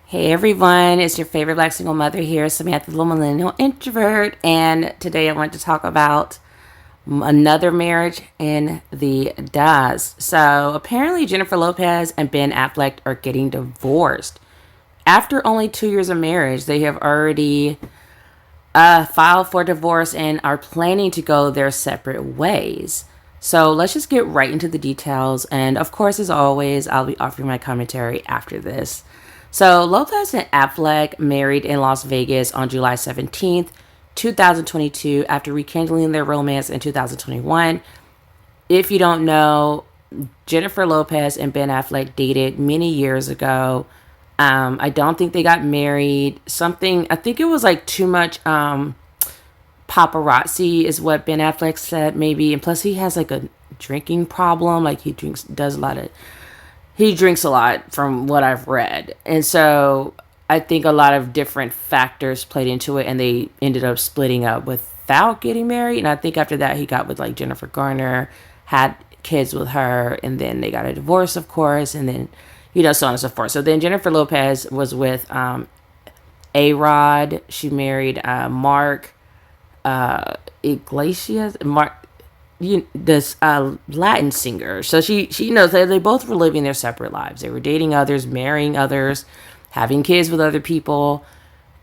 Hey everyone, it's your favorite black single mother here, Samantha, the little millennial introvert, and today I want to talk about another marriage in the dust. So apparently Jennifer Lopez and Ben Affleck are getting divorced. After only 2 years of marriage, they have already filed for divorce and are planning to go their separate ways. So let's just get right into the details. And of course, as always, I'll be offering my commentary after this. So Lopez and Affleck married in Las Vegas on July 17th, 2022, after rekindling their romance in 2021. If you don't know, Jennifer Lopez and Ben Affleck dated many years ago. I don't think they got married. I think it was like too much paparazzi is what Ben Affleck said, maybe. And plus, he has like a drinking problem. Like he drinks a lot from what I've read. And so I think a lot of different factors played into it, and they ended up splitting up without getting married. And I think after that, he got with like Jennifer Garner, had kids with her, and then they got a divorce, of course, and then, so on and so forth. So then Jennifer Lopez was with A-Rod. She married Mark Iglesias. This Latin singer. So she knows that they both were living their separate lives. They were dating others, marrying others, having kids with other people,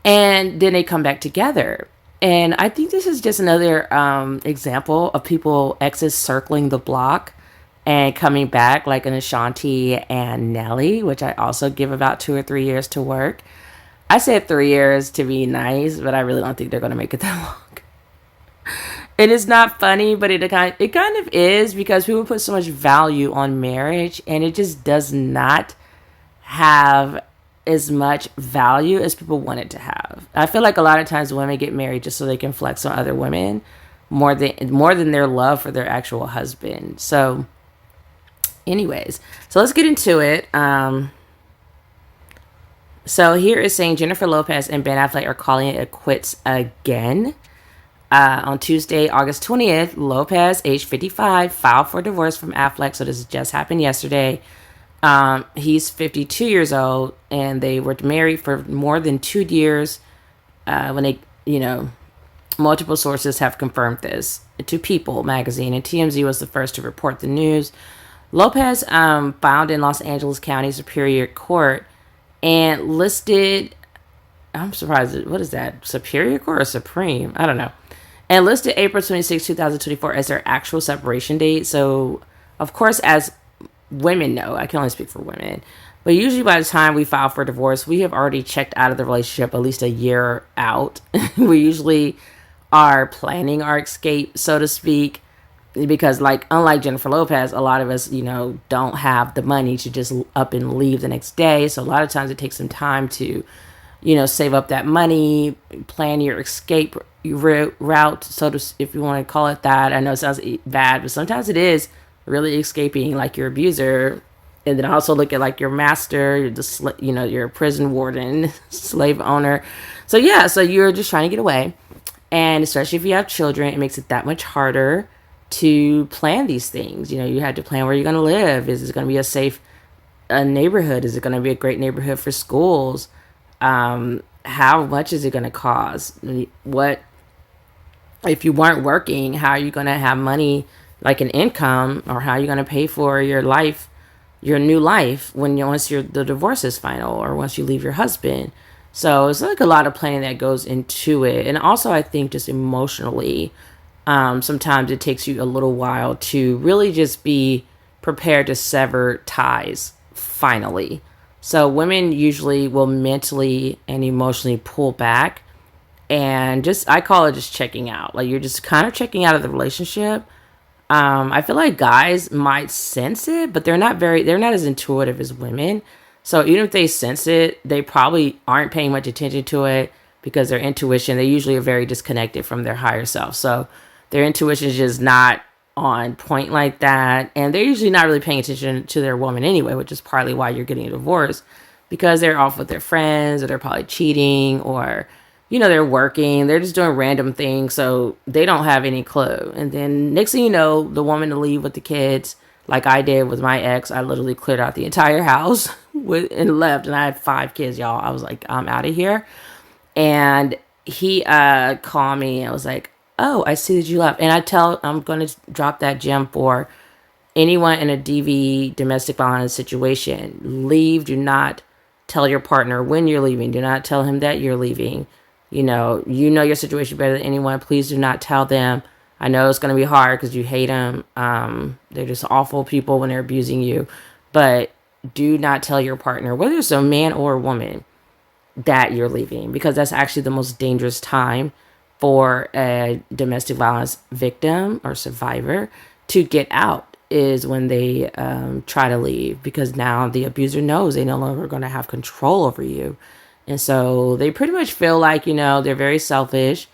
and then they come back together. And I think this is just another example of exes circling the block and coming back, like an Ashanti and Nelly, which I also give about 2 or 3 years to work. I said 3 years to be nice, but I really don't think they're going to make it that long. It is not funny, but it kind of is, because people put so much value on marriage, and it just does not have as much value as people want it to have. I feel like a lot of times women get married just so they can flex on other women more than their love for their actual husband. So anyways, so let's get into it. So here is saying Jennifer Lopez and Ben Affleck are calling it quits again. On Tuesday, August 20th, Lopez, age 55, filed for divorce from Affleck. So this just happened yesterday. He's 52 years old, and they were married for more than 2 years. Multiple sources have confirmed this to People magazine, and TMZ was the first to report the news. Lopez filed in Los Angeles County Superior Court and listed, I'm surprised, what is that, Superior Court or Supreme? I don't know. And listed April 26, 2024 as their actual separation date. So, of course, as women know, I can only speak for women, but usually by the time we file for divorce, we have already checked out of the relationship at least a year out. We usually are planning our escape, so to speak, because unlike Jennifer Lopez, a lot of us, don't have the money to just up and leave the next day. So a lot of times it takes some time to, save up that money, plan your escape route, if you want to call it that. I know it sounds bad, but sometimes it is really escaping like your abuser. And then also look at like your master, your prison warden, slave owner. So you're just trying to get away. And especially if you have children, it makes it that much harder to plan these things. You have to plan where you're going to live. Is it going to be a safe neighborhood? Is it going to be a great neighborhood for schools? How much is it going to cost? What if you weren't working? How are you going to have money, like an income, or how are you going to pay for your life, your new life, once the divorce is final, or once you leave your husband? So it's like a lot of planning that goes into it. And also, I think just emotionally, sometimes it takes you a little while to really just be prepared to sever ties finally. So women usually will mentally and emotionally pull back, and I call it just checking out. Like, you're just kind of checking out of the relationship. I feel like guys might sense it, but they're not as intuitive as women. So even if they sense it, they probably aren't paying much attention to it, because their intuition, they usually are very disconnected from their higher self. So their intuition is just not on point like that. And they're usually not really paying attention to their woman anyway, which is partly why you're getting a divorce, because they're off with their friends, or they're probably cheating, or, they're working, they're just doing random things. So they don't have any clue. And then next thing you know, the woman to leave with the kids, like I did with my ex. I literally cleared out the entire house and left, and I had 5 kids, y'all. I was like, I'm out of here. And he called me and was like, oh, I see that you left. And I'm going to drop that gem for anyone in a DV, domestic violence situation. Leave. Do not tell your partner when you're leaving. Do not tell him that you're leaving. You know your situation better than anyone. Please do not tell them. I know it's going to be hard because you hate them. They're just awful people when they're abusing you. But do not tell your partner, whether it's a man or a woman, that you're leaving, because that's actually the most dangerous time for a domestic violence victim or survivor to get out, is when they try to leave, because now the abuser knows they no longer going to have control over you. And so they pretty much feel like, they're very selfish,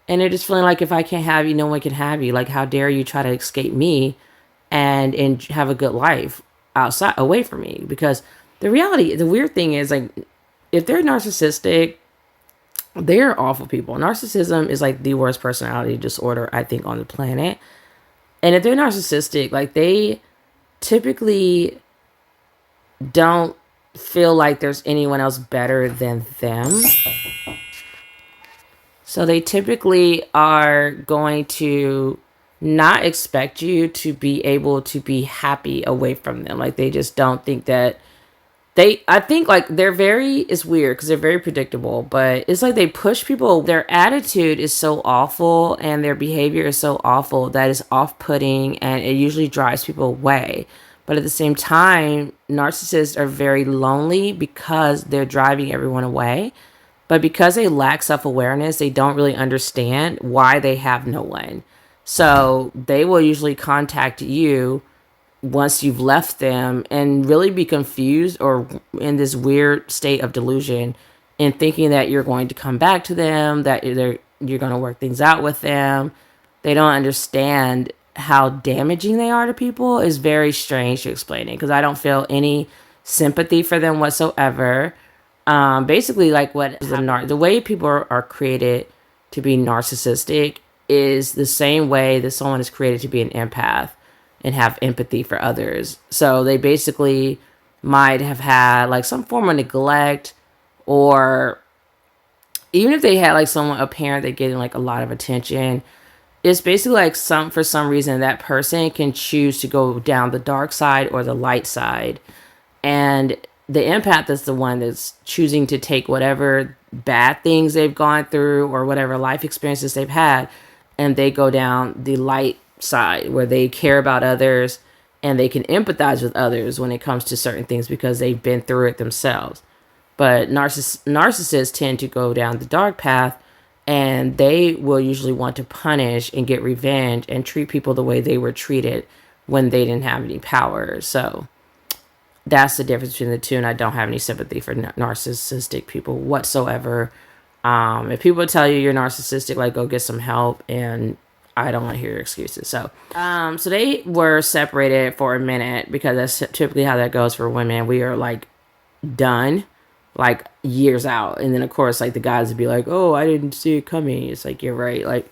and they're just feeling like, if I can't have you, no one can have you. Like, how dare you try to escape me and have a good life outside, away from me? Because the weird thing is, like, if they're narcissistic, they're awful people. Narcissism is like the worst personality disorder, I think, on the planet. And if they're narcissistic, like, they typically don't feel like there's anyone else better than them. So they typically are going to not expect you to be able to be happy away from them. Like, they just don't think that I think, like, it's weird because they're very predictable, but it's like they push people. Their attitude is so awful and their behavior is so awful that it's off-putting, and it usually drives people away. But at the same time, narcissists are very lonely because they're driving everyone away. But because they lack self-awareness, they don't really understand why they have no one. So they will usually contact you once you've left them and really be confused or in this weird state of delusion and thinking that you're going to come back to them, that you're going to work things out with them. They don't understand how damaging they are to people. Is very strange to explain it, because I don't feel any sympathy for them whatsoever. Basically, like, the way people are created to be narcissistic is the same way that someone is created to be an empath and have empathy for others. So they basically might have had, like, some form of neglect, or even if they had, like, a parent that getting, like, a lot of attention, it's basically like for some reason that person can choose to go down the dark side or the light side. And the empath is the one that's choosing to take whatever bad things they've gone through or whatever life experiences they've had, and they go down the light side where they care about others and they can empathize with others when it comes to certain things because they've been through it themselves. But narcissists tend to go down the dark path, and they will usually want to punish and get revenge and treat people the way they were treated when they didn't have any power. So that's the difference between the two, and I don't have any sympathy for narcissistic people whatsoever. If people tell you you're narcissistic, like, go get some help, and I don't want to hear your excuses. So they were separated for a minute, because that's typically how that goes for women. We are, like, done, like, years out. And then, of course, like, the guys would be like, oh, I didn't see it coming. It's like, you're right. Like,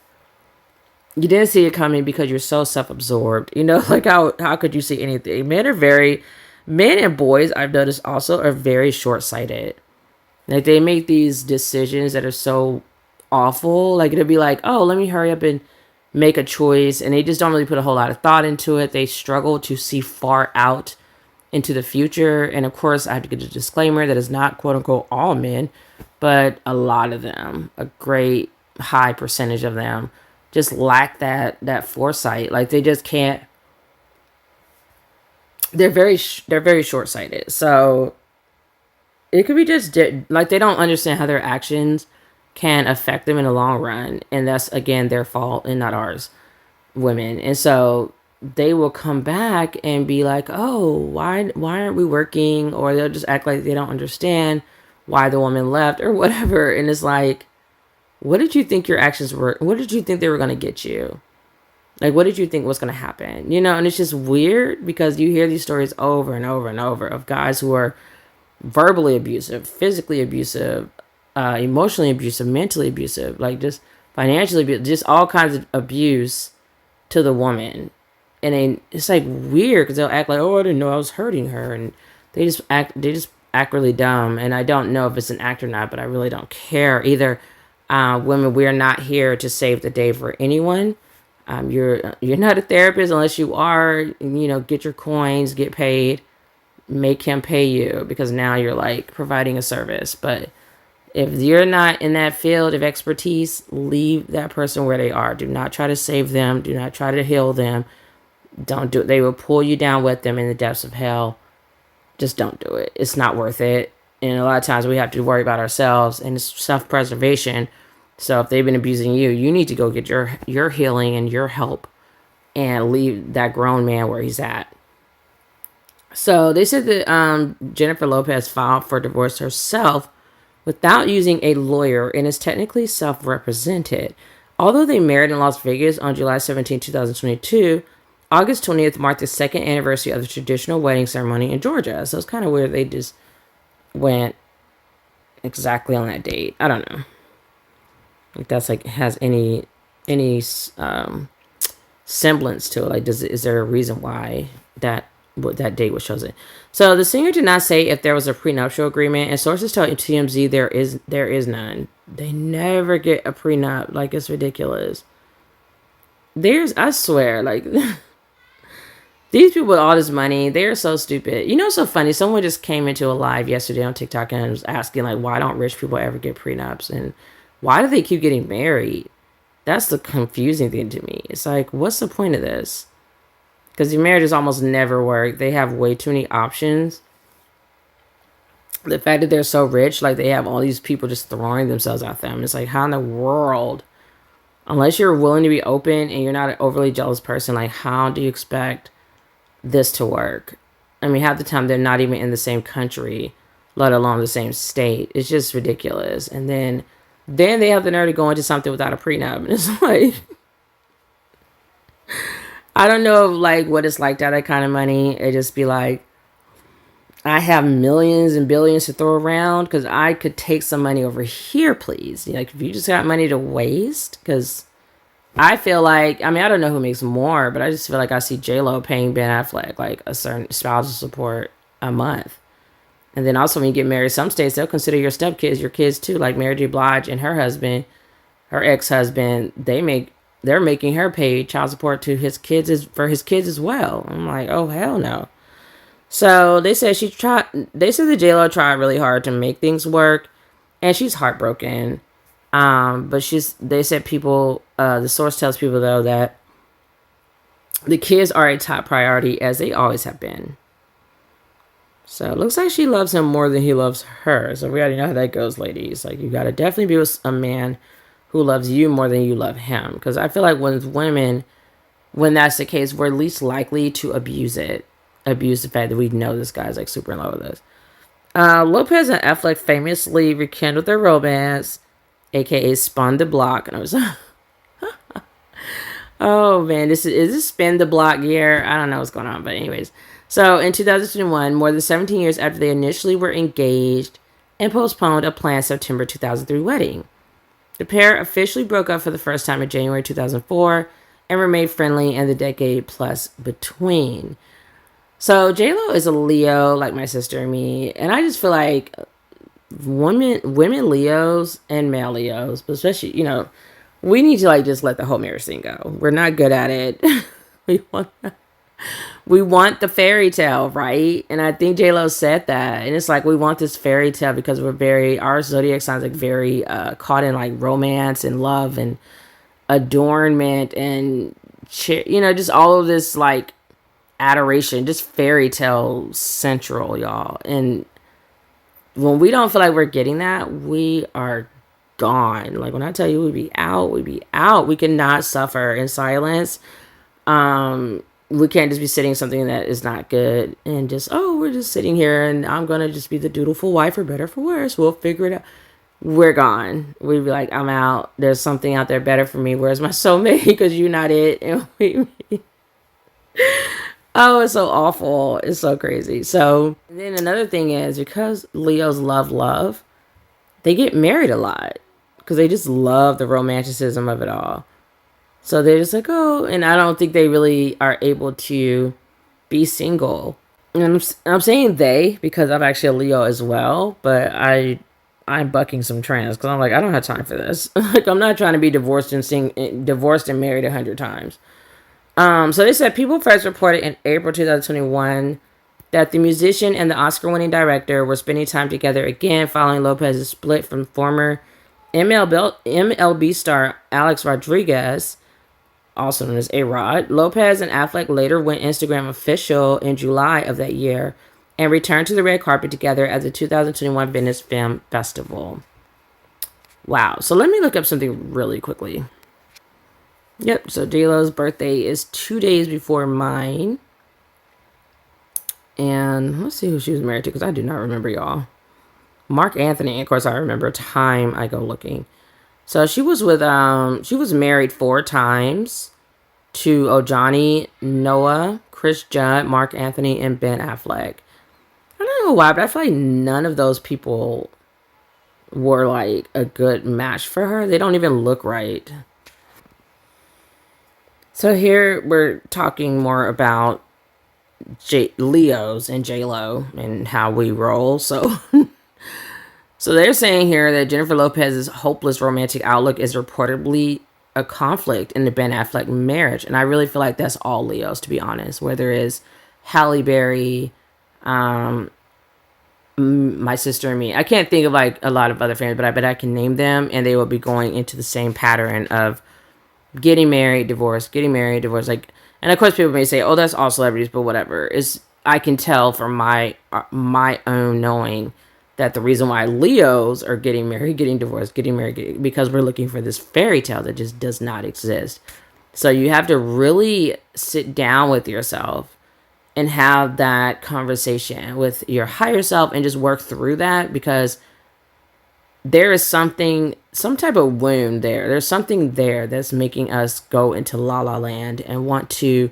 you didn't see it coming because you're so self-absorbed. Like, how could you see anything? Men and boys, I've noticed, also are very short-sighted. Like, they make these decisions that are so awful. Like, it'll be like, oh, let me hurry up and make a choice, and they just don't really put a whole lot of thought into it. They struggle to see far out into the future. And of course, I have to get a disclaimer that is not, quote unquote, all men, but a lot of them, a great high percentage of them, just lack that foresight. Like, they just can't. They're very short-sighted. So it could be just like they don't understand how their actions can affect them in the long run, and that's, again, their fault and not ours, women. And so they will come back and be like, oh, why aren't we working? Or they'll just act like they don't understand why the woman left or whatever. And it's like, what did you think your actions were? What did you think they were going to get you? Like, what did you think was going to happen? And it's just weird, because you hear these stories over and over and over of guys who are verbally abusive, physically abusive, emotionally abusive, mentally abusive, like, just financially abusive, just all kinds of abuse to the woman. it's like weird because they'll act like, oh, I didn't know I was hurting her, and they just act really dumb. And I don't know if it's an act or not, but I really don't care either. Women, we are not here to save the day for anyone. You're not a therapist unless you are. Get your coins, get paid, make him pay you, because now you're like providing a service. But if you're not in that field of expertise, leave that person where they are. Do not try to save them. Do not try to heal them. Don't do it. They will pull you down with them in the depths of hell. Just don't do it. It's not worth it. And a lot of times we have to worry about ourselves, and it's self-preservation. So if they've been abusing you, you need to go get your healing and your help and leave that grown man where he's at. So they said that Jennifer Lopez filed for divorce herself without using a lawyer and is technically self-represented. Although they married in Las Vegas on July 17, 2022, August 20th marked the second anniversary of the traditional wedding ceremony in Georgia. So it's kind of weird they just went exactly on that date. I don't know if that's like has any semblance to it. Like, is there a reason why that date was chosen? So the singer did not say if there was a prenuptial agreement, and sources tell TMZ there is none. They never get a prenup. Like, it's ridiculous. I swear, like these people with all this money, they are so stupid. It's so funny. Someone just came into a live yesterday on TikTok and was asking, like, why don't rich people ever get prenups? And why do they keep getting married? That's the confusing thing to me. It's like, what's the point of this? Because the marriages almost never work. They have way too many options. The fact that they're so rich, like they have all these people just throwing themselves at them. It's like, how in the world, unless you're willing to be open and you're not an overly jealous person, like how do you expect this to work? I mean, half the time they're not even in the same country, let alone the same state. It's just ridiculous. And then they have the nerve to go into something without a prenup. And it's like, I don't know like what it's like to have that kind of money. It just be like, I have millions and billions to throw around because I could take some money over here, please. Like, if you just got money to waste, because I feel like, I mean, I don't know who makes more, but I just feel like I see J-Lo paying Ben Affleck like a certain spousal support a month. And then also when you get married, some states, they'll consider your stepkids your kids too. Like Mary J. Blige and her husband, her ex-husband, they're making her pay child support to his kids as well. I'm like, oh, hell no. So they said that J-Lo tried really hard to make things work, and she's heartbroken. But they said the source tells people though that the kids are a top priority, as they always have been. So it looks like she loves him more than he loves her. So we already know how that goes, ladies. Like, you got to definitely be with a man who loves you more than you love him. Because I feel like when that's the case, we're least likely to abuse the fact that we know this guy's like super in love with us. Lopez and Affleck famously rekindled their romance, aka spun the block. And I was oh man, is this spin the block year? I don't know what's going on, but anyways. So in 2021, more than 17 years after they initially were engaged and postponed a planned September 2003 wedding, the pair officially broke up for the first time in January 2004 and remained friendly in the decade plus between. So J-Lo is a Leo, like my sister and me, and I just feel like women Leos and male Leos, but especially, we need to like just let the whole marriage thing go. We're not good at it. We want the fairy tale, right? And I think J-Lo said that. And it's like, we want this fairy tale because our zodiac signs like very caught in like romance and love and adornment and, just all of this like adoration, just fairy tale central, y'all. And when we don't feel like we're getting that, we are gone. Like when I tell you we be out. We cannot suffer in silence. We can't just be sitting something that is not good and just, we're just sitting here and I'm going to just be the dutiful wife for better, for worse. We'll figure it out. We're gone. We'd be like, I'm out. There's something out there better for me. Where's my soulmate? Because you're not it. And it's so awful. It's so crazy. So then another thing is, because Leos love, they get married a lot because they just love the romanticism of it all. So they're just like, oh, and I don't think they really are able to be single. And I'm saying they because I'm actually a Leo as well, but I'm bucking some trends because I'm like, I don't have time for this. Like, I'm not trying to be divorced and married 100 times. So they said people first reported in April 2021 that the musician and the Oscar-winning director were spending time together again following Lopez's split from former MLB star Alex Rodriguez, also known as A-Rod. Lopez and Affleck later went Instagram official in July of that year and returned to the red carpet together at the 2021 Venice Film Festival. Wow. So let me look up something really quickly. Yep. So J-Lo's birthday is 2 days before mine. And let's see who she was married to because I do not remember, y'all. Mark Anthony. Of course, I remember time I go looking. So she was married 4 times to Ojani Noah, Chris Judd, Mark Anthony, and Ben Affleck. I don't know why, but I feel like none of those people were like a good match for her. They don't even look right. So here we're talking more about Leos and J-Lo and how we roll. So so they're saying here that Jennifer Lopez's hopeless romantic outlook is reportedly a conflict in the Ben Affleck marriage. And I really feel like that's all Leos, to be honest. Where there is Halle Berry, my sister and me. I can't think of like a lot of other families, but I bet I can name them and they will be going into the same pattern of getting married, divorce, getting married, divorce. Like, and of course people may say, oh, that's all celebrities, but whatever. I can tell from my own knowing that the reason why Leos are getting married, getting divorced, getting married, because we're looking for this fairy tale that just does not exist. So you have to really sit down with yourself and have that conversation with your higher self and just work through that, because there is some type of wound there. There's something there that's making us go into la la land and want to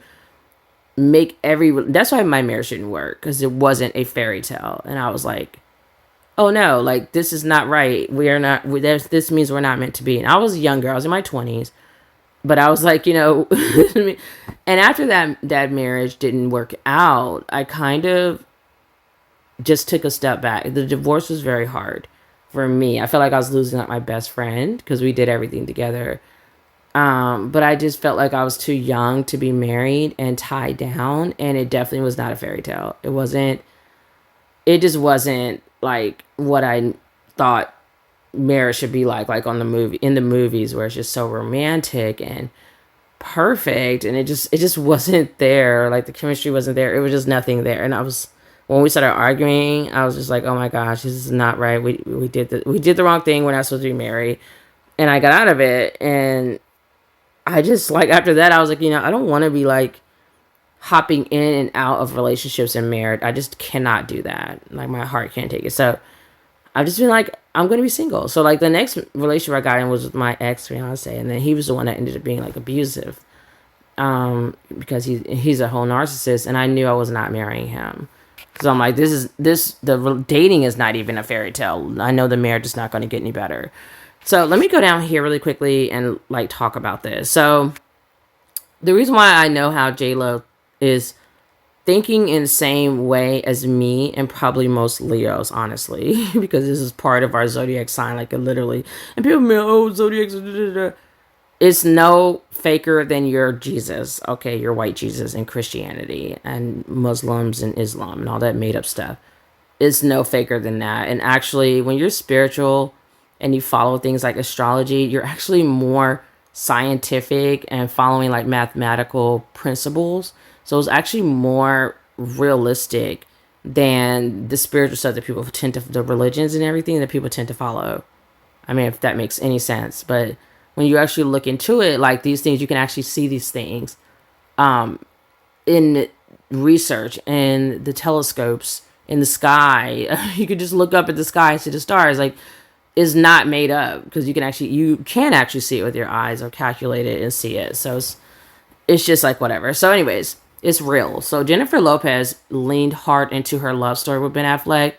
make that's why my marriage didn't work, because it wasn't a fairy tale. And I was like, oh no, like this is not right. This means we're not meant to be. And I was younger. I was in my 20s. But I was like, and after that marriage didn't work out, I kind of just took a step back. The divorce was very hard for me. I felt like I was losing out my best friend because we did everything together. But I just felt like I was too young to be married and tied down. And it definitely was not a fairy tale. It just wasn't like what I thought marriage should be like in the movies where it's just so romantic and perfect, and it just wasn't there. Like the chemistry wasn't there. It was just nothing there. And when we started arguing, I was just like, oh my gosh, this is not right. We did the wrong thing. We're not supposed to be married. And I got out of it, and I just like after that I was like, I don't want to be like hopping in and out of relationships and marriage. I just cannot do that. Like my heart can't take it. So I've just been like, I'm going to be single. So like the next relationship I got in was with my ex fiance, and then he was the one that ended up being like abusive, because he's a whole narcissist, and I knew I was not marrying him. So I'm like, the dating is not even a fairy tale. I know the marriage is not going to get any better. So let me go down here really quickly and like talk about this. So the reason why I know how J-Lo is thinking in the same way as me and probably most Leos, honestly, because this is part of our zodiac sign, like literally. And people be like, oh, zodiac, it's no faker than your Jesus, okay, your white Jesus in Christianity and Muslims and Islam and all that made up stuff. It's no faker than that. And actually, when you're spiritual and you follow things like astrology, you're actually more scientific and following like mathematical principles. So it's actually more realistic than the spiritual stuff that people the religions and everything that people tend to follow. I mean, if that makes any sense. But when you actually look into it, like these things, you can actually see these things in research and the telescopes in the sky. You could just look up at the sky, see the stars. Like, is not made up, because you can actually see it with your eyes or calculate it and see it. So it's just like whatever. So anyways, it's real. So Jennifer Lopez leaned hard into her love story with Ben Affleck.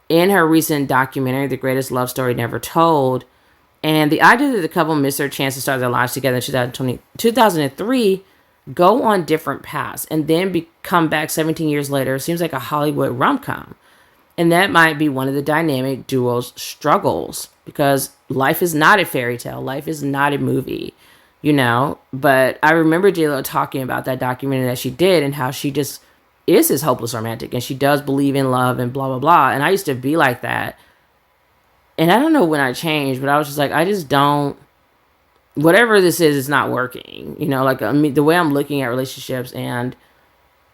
In her recent documentary, The Greatest Love Story Never Told, And the idea that the couple missed their chance to start their lives together in 2003, go on different paths, and then come back 17 years later seems like a Hollywood rom-com. And that might be one of the dynamic duo's struggles, because life is not a fairy tale. Life is not a movie, But I remember J-Lo talking about that documentary that she did and how she just is this hopeless romantic and she does believe in love and blah, blah, blah. And I used to be like that. And I don't know when I changed, but I was just like, I just don't, whatever this is not working. The way I'm looking at relationships and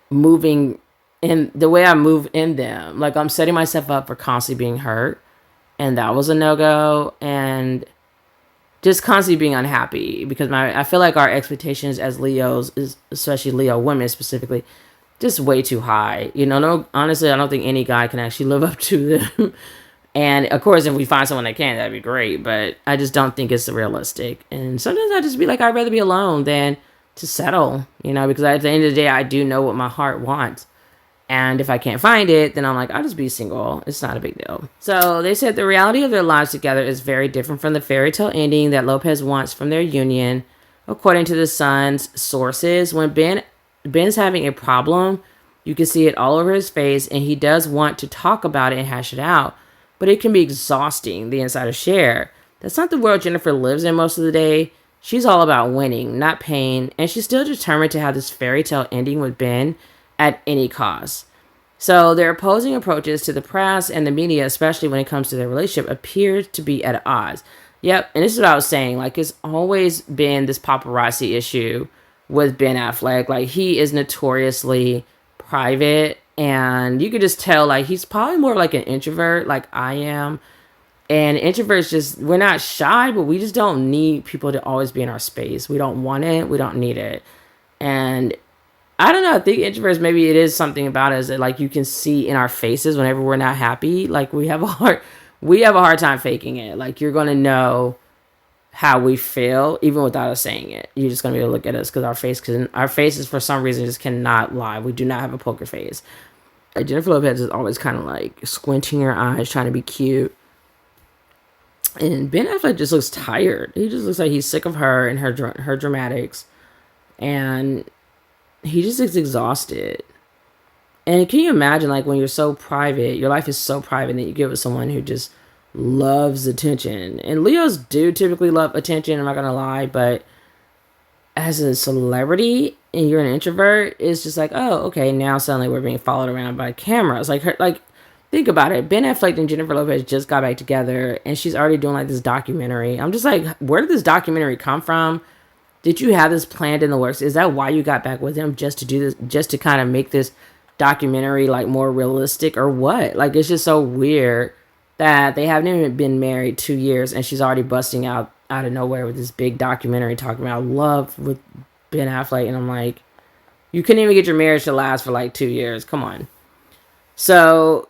moving in the way I move in them, like I'm setting myself up for constantly being hurt. And that was a no-go. And just constantly being unhappy because I feel like our expectations as Leos, especially Leo women specifically, just way too high. No, honestly, I don't think any guy can actually live up to them. And of course, if we find someone that can, that'd be great. But I just don't think it's realistic. And sometimes I just be like, I'd rather be alone than to settle, because at the end of the day, I do know what my heart wants. And if I can't find it, then I'm like, I'll just be single. It's not a big deal. So they said the reality of their lives together is very different from the fairy tale ending that Lopez wants from their union. According to the Sun's sources, when Ben's having a problem, you can see it all over his face, and he does want to talk about it and hash it out. But it can be exhausting, the inside of share. That's not the world Jennifer lives in most of the day. She's all about winning, not pain, and she's still determined to have this fairy tale ending with Ben at any cost. So their opposing approaches to the press and the media, especially when it comes to their relationship, appear to be at odds. Yep, and this is what I was saying. Like, it's always been this paparazzi issue with Ben Affleck. Like, he is notoriously private. And you could just tell, like, he's probably more like an introvert, like I am. And introverts just, we're not shy, but we just don't need people to always be in our space. We don't want it. We don't need it. And I don't know. I think introverts, maybe it is something about us that, like, you can see in our faces whenever we're not happy. Like, we have a hard time faking it. Like, you're going to know how we feel, even without us saying it. You're just going to be able to look at us because our faces, for some reason, just cannot lie. We do not have a poker face. Jennifer Lopez is always kind of like squinting her eyes, trying to be cute. And Ben Affleck just looks tired. He just looks like he's sick of her and her dramatics. And he just looks exhausted. And can you imagine, like, when you're so private, your life is so private that you give it someone who just loves attention. And Leos do typically love attention, I'm not going to lie. But as a celebrity and you're an introvert, it's just like, oh, okay, now suddenly we're being followed around by cameras. Like, think about it. Ben Affleck and Jennifer Lopez just got back together, and she's already doing like this documentary. I'm just like, where did this documentary come from? Did you have this planned in the works? Is that why you got back with him, just to do this, just to kind of make this documentary like more realistic, or what? Like, it's just so weird that they haven't even been married 2 years, and she's already busting out of nowhere with this big documentary talking about love with Ben Affleck. And I'm like, you couldn't even get your marriage to last for like 2 years. Come on. So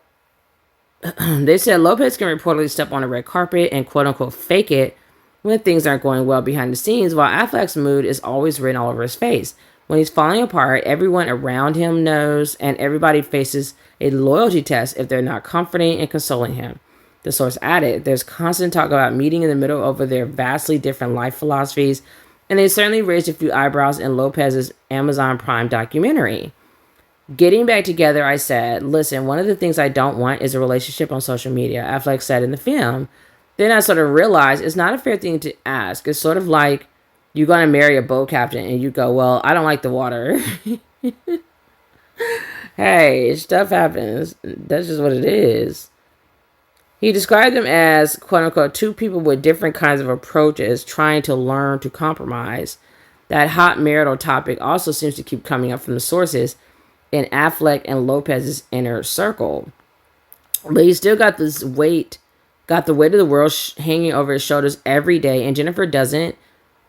they said Lopez can reportedly step on a red carpet and quote unquote fake it when things aren't going well behind the scenes, while Affleck's mood is always written all over his face. When he's falling apart, everyone around him knows, and everybody faces a loyalty test if they're not comforting and consoling him. The source added, there's constant talk about meeting in the middle over their vastly different life philosophies, and they certainly raised a few eyebrows in Lopez's Amazon Prime documentary. Getting back together, I said, listen, one of the things I don't want is a relationship on social media, Affleck said in the film. Then I sort of realized it's not a fair thing to ask. It's sort of like you're going to marry a boat captain and you go, well, I don't like the water. Hey, stuff happens. That's just what it is. He described them as, quote unquote, two people with different kinds of approaches trying to learn to compromise. That hot marital topic also seems to keep coming up from the sources in Affleck and Lopez's inner circle. But he still got the weight of the world hanging over his shoulders every day, and Jennifer doesn't,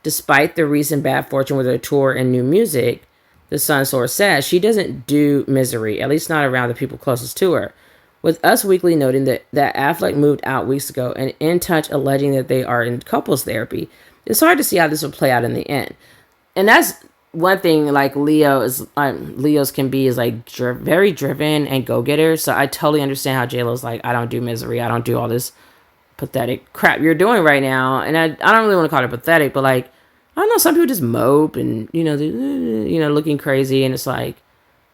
despite the recent bad fortune with her tour and new music. The Sun source says she doesn't do misery, at least not around the people closest to her. With Us Weekly noting that Affleck moved out weeks ago, and In Touch alleging that they are in couples therapy, it's hard to see how this will play out in the end. And that's one thing, like, Leos can be, is like very driven and go-getters. So I totally understand how J-Lo's like, I don't do misery, I don't do all this pathetic crap you're doing right now. And I don't really want to call it pathetic, but like, I don't know, some people just mope and, looking crazy. And it's like,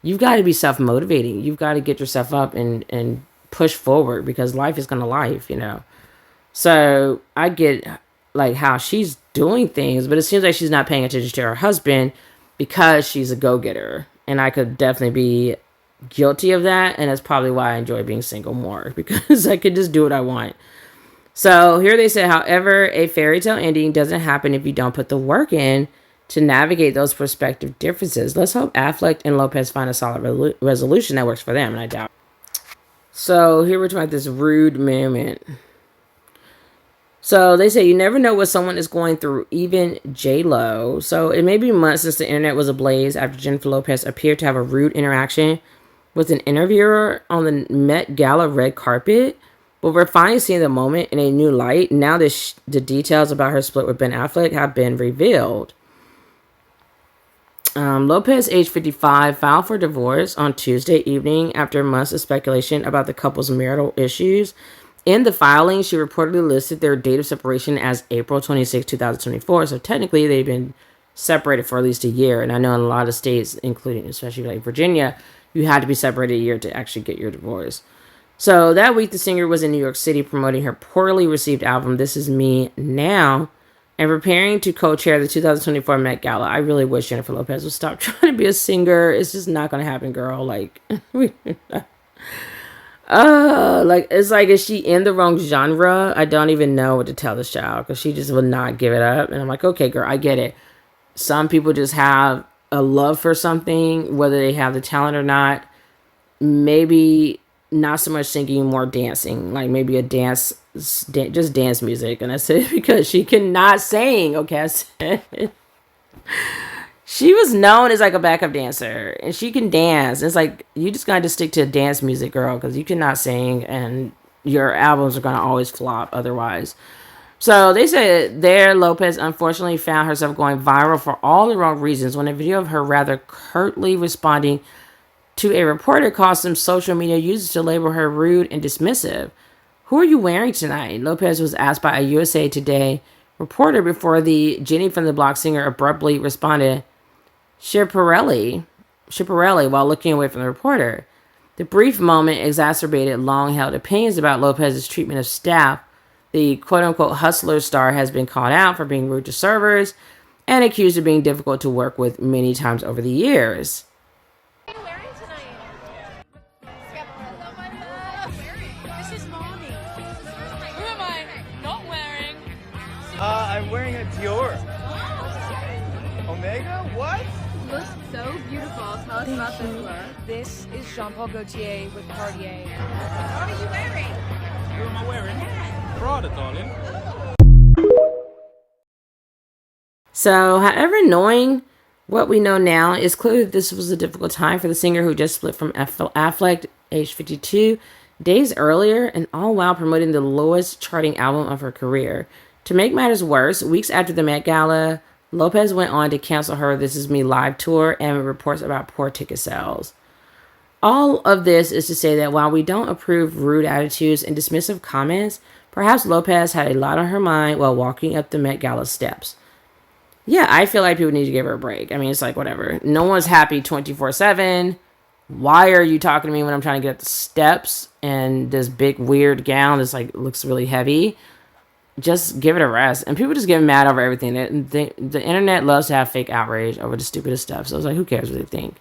you've got to be self-motivating. You've got to get yourself up and push forward, because life is going to life. So I get like how she's doing things, but it seems like she's not paying attention to her husband because she's a go-getter. And I could definitely be guilty of that. And that's probably why I enjoy being single more, because I could just do what I want. So here they say, however, a fairy tale ending doesn't happen if you don't put the work in to navigate those perspective differences. Let's hope Affleck and Lopez find a solid resolution that works for them, and I doubt. So here we're talking about this rude moment. So they say you never know what someone is going through, even J-Lo. So it may be months since the internet was ablaze after Jennifer Lopez appeared to have a rude interaction with an interviewer on the Met Gala red carpet. But we're finally seeing the moment in a new light. Now the details about her split with Ben Affleck have been revealed. Lopez, age 55, filed for divorce on Tuesday evening after months of speculation about the couple's marital issues. In the filing, she reportedly listed their date of separation as April 26, 2024. So technically, they've been separated for at least a year. And I know in a lot of states, including especially like Virginia, you had to be separated a year to actually get your divorce. So that week, the singer was in New York City promoting her poorly received album, This Is Me Now, and preparing to co-chair the 2024 Met Gala. I really wish Jennifer Lopez would stop trying to be a singer. It's just not going to happen, girl. Like, it's like, is she in the wrong genre? I don't even know what to tell this child, because she just will not give it up. And I'm like, okay, girl, I get it. Some people just have a love for something, whether they have the talent or not. Maybe not so much singing, more dancing, like maybe a just dance music. And I said, because she cannot sing. Okay, I said she was known as like a backup dancer, and she can dance. It's like, you just got to stick to dance music, girl, because you cannot sing, and your albums are going to always flop otherwise. So they said there, Lopez unfortunately found herself going viral for all the wrong reasons when a video of her rather curtly responding to a reporter caused some social media users to label her rude and dismissive. Who are you wearing tonight? Lopez was asked by a USA Today reporter before the Jenny from the Block singer abruptly responded, Schiaparelli, while looking away from the reporter. The brief moment exacerbated long-held opinions about Lopez's treatment of staff. The quote-unquote hustler star has been called out for being rude to servers and accused of being difficult to work with many times over the years. I'm wearing a Dior. Omega? What? Looks so beautiful. Tell us about this look. This is Jean-Paul Gaultier with Cartier. What are you wearing? What am I wearing? Prada, darling. So, however, knowing what we know now, it's clear that this was a difficult time for the singer who just split from Affleck, age 52, days earlier, and all while promoting the lowest charting album of her career. To make matters worse, weeks after the Met Gala, Lopez went on to cancel her This Is Me live tour and reports about poor ticket sales. All of this is to say that while we don't approve rude attitudes and dismissive comments, perhaps Lopez had a lot on her mind while walking up the Met Gala steps. Yeah, I feel like people need to give her a break. I mean, it's like, whatever. No one's happy 24/7. Why are you talking to me when I'm trying to get up the steps and this big weird gown that's like looks really heavy? Just give it a rest. And people just get mad over everything. The internet loves to have fake outrage over the stupidest stuff. So it's like, who cares what they think?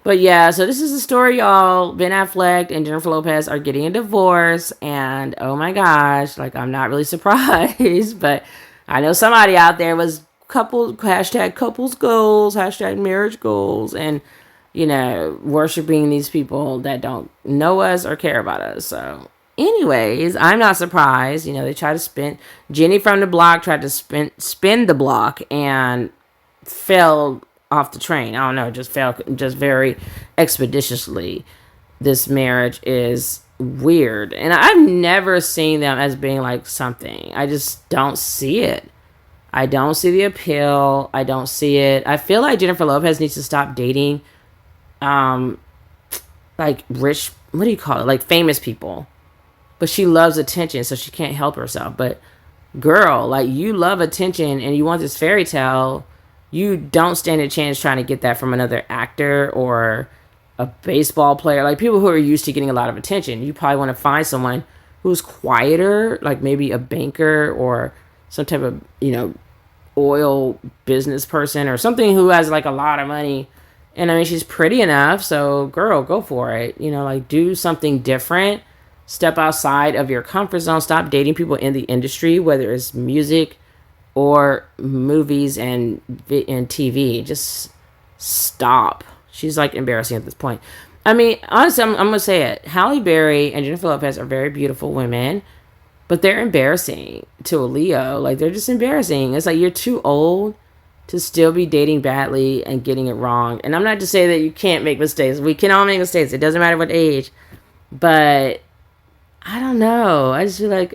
But yeah, so this is the story, y'all. Ben Affleck and Jennifer Lopez are getting a divorce. And oh my gosh, like, I'm not really surprised. But I know somebody out there was hashtag couples goals, hashtag marriage goals. And, worshiping these people that don't know us or care about us. So anyways, I'm not surprised. They try to spin. Jenny from the Block tried to spin the block and fell off the train. I don't know, just fell just very expeditiously. This marriage is weird. And I've never seen them as being like something. I just don't see it. I don't see the appeal. I don't see it. I feel like Jennifer Lopez needs to stop dating like rich, what do you call it? Like famous people. but she loves attention, so she can't help herself. But girl, like, you love attention and you want this fairy tale, you don't stand a chance trying to get that from another actor or a baseball player, like people who are used to getting a lot of attention. You probably want to find someone who's quieter, like maybe a banker or some type of, oil business person or something who has like a lot of money. And I mean, she's pretty enough, so girl, go for it. Like, do something different. Step outside of your comfort zone. Stop dating people in the industry, whether it's music or movies and TV. Just stop. She's like embarrassing at this point. I mean, honestly, I'm going to say it. Halle Berry and Jennifer Lopez are very beautiful women, but they're embarrassing to a Leo. Like, they're just embarrassing. It's like, you're too old to still be dating badly and getting it wrong. And I'm not to say that you can't make mistakes. We can all make mistakes. It doesn't matter what age. But I don't know. I just feel like,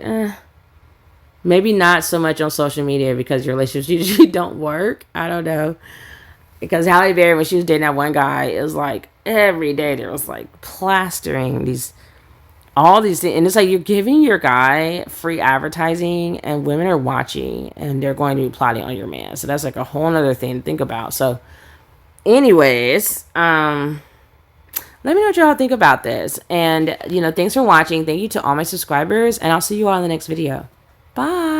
maybe not so much on social media because your relationships usually don't work. I don't know. Because Halle Berry, when she was dating that one guy, it was like every day there was like plastering all these things. And it's like, you're giving your guy free advertising and women are watching and they're going to be plotting on your man. So that's like a whole nother thing to think about. So anyways, let me know what y'all think about this. And, thanks for watching. Thank you to all my subscribers. And I'll see you all in the next video. Bye.